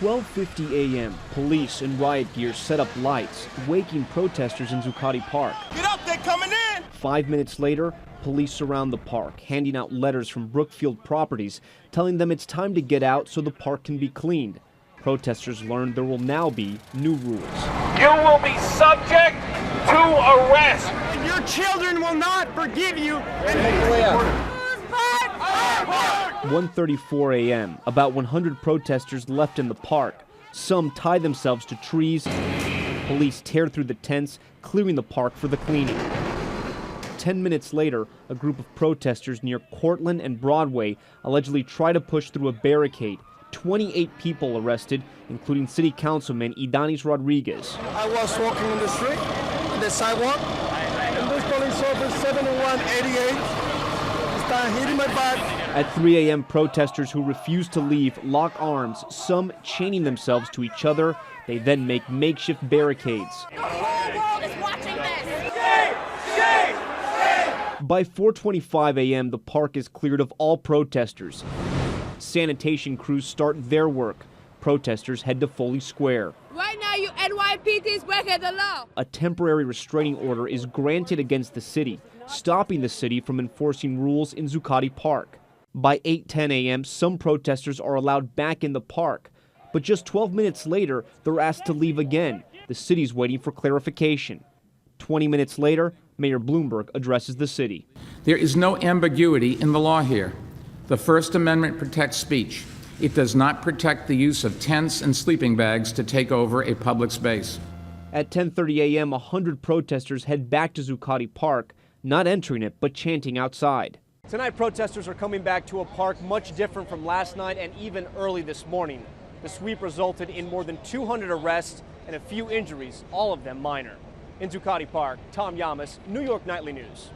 12:50 a.m., police in riot gear set up lights, waking protesters in Zuccotti Park. Get up, they're coming in! 5 minutes later, police surround the park, handing out letters from Brookfield Properties, telling them it's time to get out so the park can be cleaned. Protesters learned there will now be new rules. You will be subject to arrest. Your children will not forgive you. 1:34 a.m., about 100 protesters left in the park. Some tie themselves to trees. Police tear through the tents, clearing the park for the cleaning. 10 minutes later, a group of protesters near Cortlandt and Broadway allegedly try to push through a barricade. 28 people arrested, including City Councilman Idanis Rodriguez. I was walking in the street, on the sidewalk, and this police officer 7188 started hitting my back. At 3 a.m., protesters who refuse to leave lock arms, some chaining themselves to each other. They then make makeshift barricades. The whole world is watching this. By 4:25 a.m., the park is cleared of all protesters. Sanitation crews start their work. Protesters head to Foley Square. Right now, you NYPD's breaking the law. A temporary restraining order is granted against the city, stopping the city from enforcing rules in Zuccotti Park. By 8:10 a.m., some protesters are allowed back in the park. But just 12 minutes later, they're asked to leave again. The city's waiting for clarification. 20 minutes later, Mayor Bloomberg addresses the city. There is no ambiguity in the law here. The First Amendment protects speech. It does not protect the use of tents and sleeping bags to take over a public space. At 10:30 a.m., 100 protesters head back to Zuccotti Park, not entering it, but chanting outside. Tonight, protesters are coming back to a park much different from last night and even early this morning. The sweep resulted in more than 200 arrests and a few injuries, all of them minor. In Zuccotti Park, Tom Yamas, New York Nightly News.